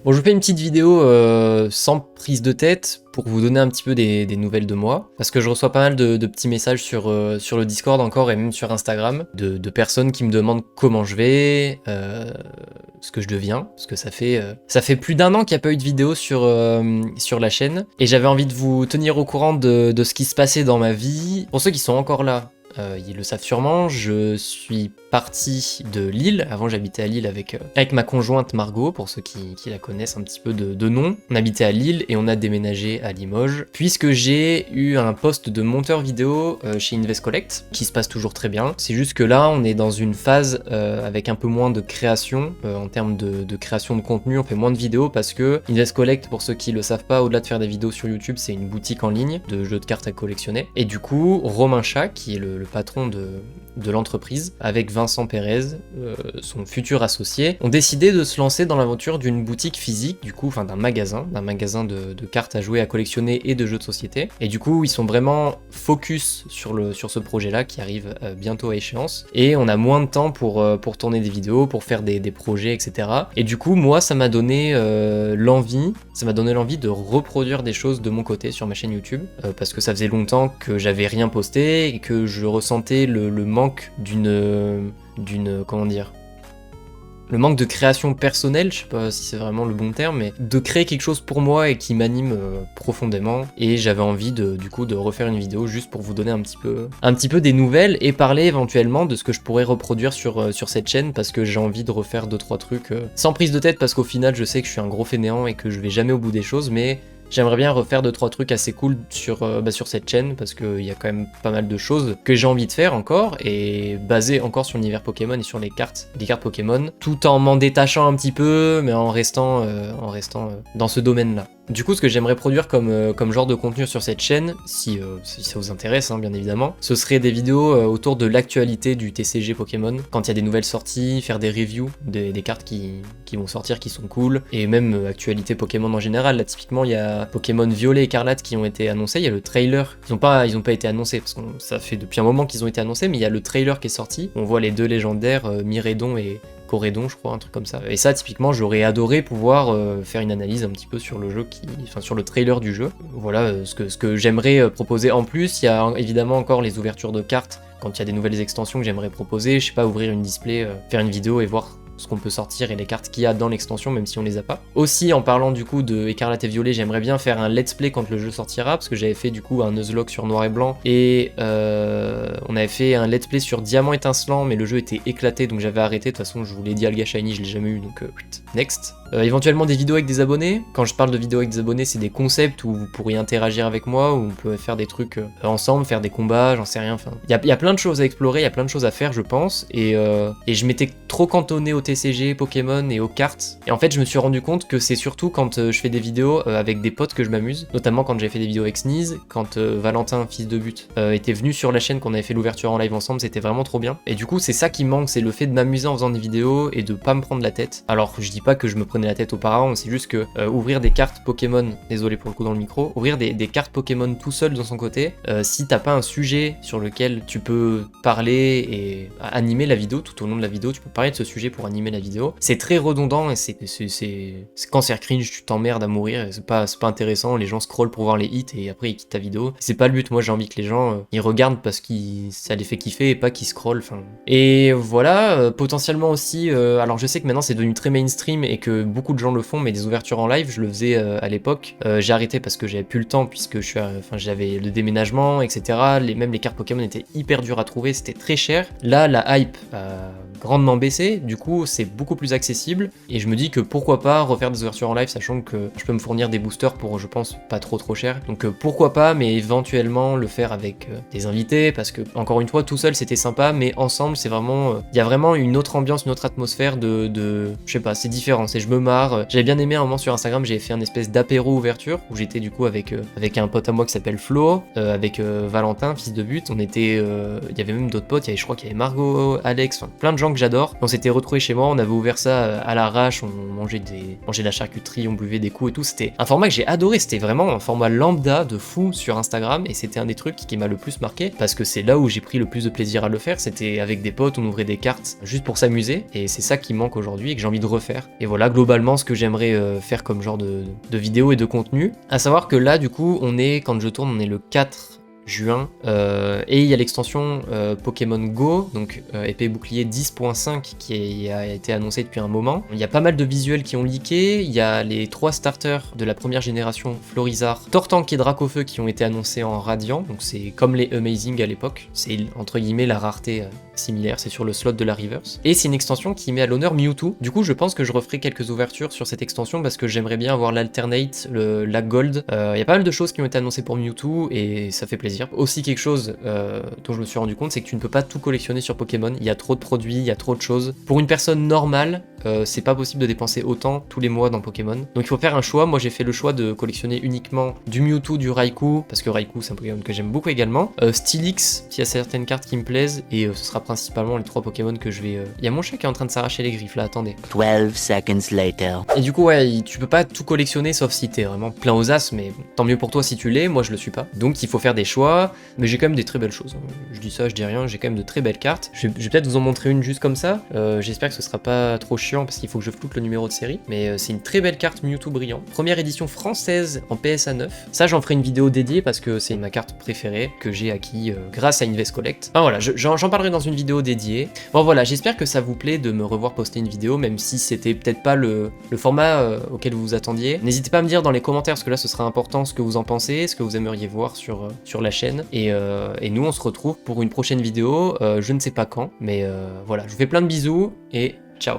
Bon, je vous fais une petite vidéo sans prise de tête pour vous donner un petit peu des nouvelles de moi, parce que je reçois pas mal de petits messages sur le Discord encore et même sur Instagram, de personnes qui me demandent comment je vais, ce que je deviens, parce que ça fait plus d'un an qu'il n'y a pas eu de vidéo sur la chaîne, et j'avais envie de vous tenir au courant de ce qui se passait dans ma vie. Pour ceux qui sont encore là, ils le savent sûrement, je suis parti de Lille. Avant, j'habitais à Lille avec ma conjointe Margot, pour ceux qui la connaissent un petit peu de nom. On habitait à Lille et on a déménagé à Limoges, puisque j'ai eu un poste de monteur vidéo chez Invest Collect, qui se passe toujours très bien. C'est juste que là, on est dans une phase avec un peu moins de création, en termes de création de contenu, on fait moins de vidéos, parce que Invest Collect, pour ceux qui le savent pas, au-delà de faire des vidéos sur YouTube, c'est une boutique en ligne de jeux de cartes à collectionner. Et du coup, Romain Chat, qui est le patron de l'entreprise, avec Vincent Pérez, son futur associé, ont décidé de se lancer dans l'aventure d'une boutique physique, du coup, enfin d'un magasin de cartes à jouer, à collectionner et de jeux de société. Et du coup, ils sont vraiment focus sur ce projet-là qui arrive bientôt à échéance. Et on a moins de temps pour tourner des vidéos, pour faire des projets, etc. Et du coup, moi, ça m'a donné l'envie de reproduire des choses de mon côté sur ma chaîne YouTube, parce que ça faisait longtemps que j'avais rien posté et que je ressentais le manque comment dire, le manque de création personnelle, je sais pas si c'est vraiment le bon terme, mais de créer quelque chose pour moi et qui m'anime profondément. Et j'avais envie du coup de refaire une vidéo juste pour vous donner un petit peu des nouvelles et parler éventuellement de ce que je pourrais reproduire sur cette chaîne, parce que j'ai envie de refaire 2-3 trucs sans prise de tête, parce qu'au final je sais que je suis un gros fainéant et que je vais jamais au bout des choses, mais j'aimerais bien refaire 2-3 trucs assez cool sur cette chaîne, parce qu'il y a quand même pas mal de choses que j'ai envie de faire encore, et basé encore sur l'univers Pokémon et sur les cartes Pokémon, tout en m'en détachant un petit peu, mais en restant dans ce domaine-là. Du coup, ce que j'aimerais produire comme genre de contenu sur cette chaîne, si ça vous intéresse, hein, bien évidemment, ce serait des vidéos autour de l'actualité du TCG Pokémon, quand il y a des nouvelles sorties, faire des reviews des cartes qui vont sortir, qui sont cool, et même actualité Pokémon en général. Là, typiquement, il y a Pokémon Violet et Écarlate qui ont été annoncés, il y a le trailer, ils ont pas été annoncés, parce que ça fait depuis un moment qu'ils ont été annoncés, mais il y a le trailer qui est sorti, on voit les deux légendaires, Miraidon et Corédon, je crois, un truc comme ça. Et ça, typiquement, j'aurais adoré pouvoir faire une analyse un petit peu sur le jeu, sur le trailer du jeu. Voilà ce que j'aimerais proposer en plus. Il y a évidemment encore les ouvertures de cartes, quand il y a des nouvelles extensions que j'aimerais proposer. Je sais pas, ouvrir une display, faire une vidéo et voir ce qu'on peut sortir et les cartes qu'il y a dans l'extension, même si on les a pas. Aussi, en parlant du coup de Écarlate et Violet, j'aimerais bien faire un let's play quand le jeu sortira, parce que j'avais fait du coup un Nuzlocke sur Noir et Blanc, et on avait fait un let's play sur Diamant Étincelant, mais le jeu était éclaté, donc j'avais arrêté. De toute façon, je vous l'ai dit, Alga Shiny, je l'ai jamais eu, donc next. Éventuellement des vidéos avec des abonnés. Quand je parle de vidéos avec des abonnés, c'est des concepts où vous pourriez interagir avec moi, où on peut faire des trucs ensemble, faire des combats, j'en sais rien. Enfin, il y a plein de choses à explorer, il y a plein de choses à faire, je pense, et je m'étais trop cantonné au TCG, Pokémon et aux cartes. Et en fait, je me suis rendu compte que c'est surtout quand je fais des vidéos avec des potes que je m'amuse, notamment quand j'ai fait des vidéos avec Sneeze, quand Valentin, fils de but, était venu sur la chaîne, qu'on avait fait l'ouverture en live ensemble, c'était vraiment trop bien. Et du coup, c'est ça qui me manque, c'est le fait de m'amuser en faisant des vidéos et de pas me prendre la tête. Alors, je dis pas que je me prenais la tête auparavant, c'est juste que ouvrir des cartes Pokémon, désolé pour le coup dans le micro, ouvrir des cartes Pokémon tout seul de son côté, si t'as pas un sujet sur lequel tu peux parler et animer la vidéo, tout au long de la vidéo, tu peux parler de ce sujet pour animer la vidéo, c'est très redondant et c'est cancer cringe, tu t'emmerdes à mourir, et c'est pas intéressant, les gens scrollent pour voir les hits et après ils quittent ta vidéo. C'est pas le but, moi j'ai envie que les gens ils regardent parce que ça les fait kiffer et pas qu'ils scrollent, enfin. Et voilà, potentiellement aussi, alors je sais que maintenant c'est devenu très mainstream et que beaucoup de gens le font, mais des ouvertures en live, je le faisais à l'époque. J'ai arrêté parce que j'avais plus le temps, puisque j'avais le déménagement, etc. Même les cartes Pokémon étaient hyper dures à trouver, c'était très cher. Là, la hype a grandement baissé, du coup c'est beaucoup plus accessible, et je me dis que pourquoi pas refaire des ouvertures en live, sachant que je peux me fournir des boosters pour, je pense, pas trop cher. Donc pourquoi pas, mais éventuellement le faire avec des invités, parce que encore une fois, tout seul c'était sympa, mais ensemble c'est vraiment, il y a vraiment une autre ambiance, une autre atmosphère je sais pas, c'est différent, c'est je me marre. J'avais bien aimé un moment sur Instagram, j'avais fait un espèce d'apéro ouverture, où j'étais du coup avec un pote à moi qui s'appelle Flo, avec Valentin, fils de but, on était, il y avait même d'autres potes, je crois qu'il y avait Margot, Alex, enfin plein de gens gens que j'adore. On s'était retrouvés chez moi, on avait ouvert ça à l'arrache, on mangeait de la charcuterie, on buvait des coups et tout. C'était un format que j'ai adoré, c'était vraiment un format lambda de fou sur Instagram et c'était un des trucs qui m'a le plus marqué parce que c'est là où j'ai pris le plus de plaisir à le faire. C'était avec des potes, on ouvrait des cartes juste pour s'amuser et c'est ça qui me manque aujourd'hui et que j'ai envie de refaire. Et voilà globalement ce que j'aimerais faire comme genre de vidéos et de contenu. À savoir que là du coup quand je tourne on est le 4 juin, et il y a l'extension Pokémon Go, donc épée et bouclier 10.5 qui a été annoncé depuis un moment. Il y a pas mal de visuels qui ont leaké, il y a les 3 starters de la première génération, Florizard, Tortank et Dracofeu qui ont été annoncés en radiant, donc c'est comme les Amazing à l'époque, c'est entre guillemets la rareté similaire, c'est sur le slot de la Reverse. Et c'est une extension qui met à l'honneur Mewtwo, du coup je pense que je referai quelques ouvertures sur cette extension parce que j'aimerais bien avoir l'Alternate, la Gold, il y a pas mal de choses qui ont été annoncées pour Mewtwo et ça fait plaisir. Aussi quelque chose dont je me suis rendu compte, c'est que tu ne peux pas tout collectionner sur Pokémon, il y a trop de produits, il y a trop de choses. Pour une personne normale, c'est pas possible de dépenser autant tous les mois dans Pokémon. Donc il faut faire un choix, moi j'ai fait le choix de collectionner uniquement du Mewtwo, du Raikou, parce que Raikou c'est un Pokémon que j'aime beaucoup également, Steelix, s'il y a certaines cartes qui me plaisent, et ce sera principalement les 3 Pokémon que je vais... Il y a mon chat qui est en train de s'arracher les griffes là, attendez. 12 seconds later. Et du coup ouais, tu peux pas tout collectionner sauf si t'es vraiment plein aux as, mais tant mieux pour toi si tu l'es, moi je le suis pas. Donc il faut faire des choix, mais j'ai quand même des très belles choses. Je dis ça, je dis rien, j'ai quand même de très belles cartes. Je vais peut-être vous en montrer une juste comme ça, j'espère que ce sera pas trop chiant parce qu'il faut que je floute le numéro de série, mais c'est une très belle carte Mewtwo brillant. Première édition française en PSA 9. Ça j'en ferai une vidéo dédiée parce que c'est ma carte préférée que j'ai acquis grâce à Invest Collect. Enfin voilà, j'en parlerai dans une vidéo dédiée. Bon voilà, j'espère que ça vous plaît de me revoir poster une vidéo, même si c'était peut-être pas le format auquel vous vous attendiez. N'hésitez pas à me dire dans les commentaires, parce que là ce sera important, ce que vous en pensez, ce que vous aimeriez voir sur la chaîne. Et nous on se retrouve pour une prochaine vidéo, je ne sais pas quand, mais voilà, je vous fais plein de bisous et ciao.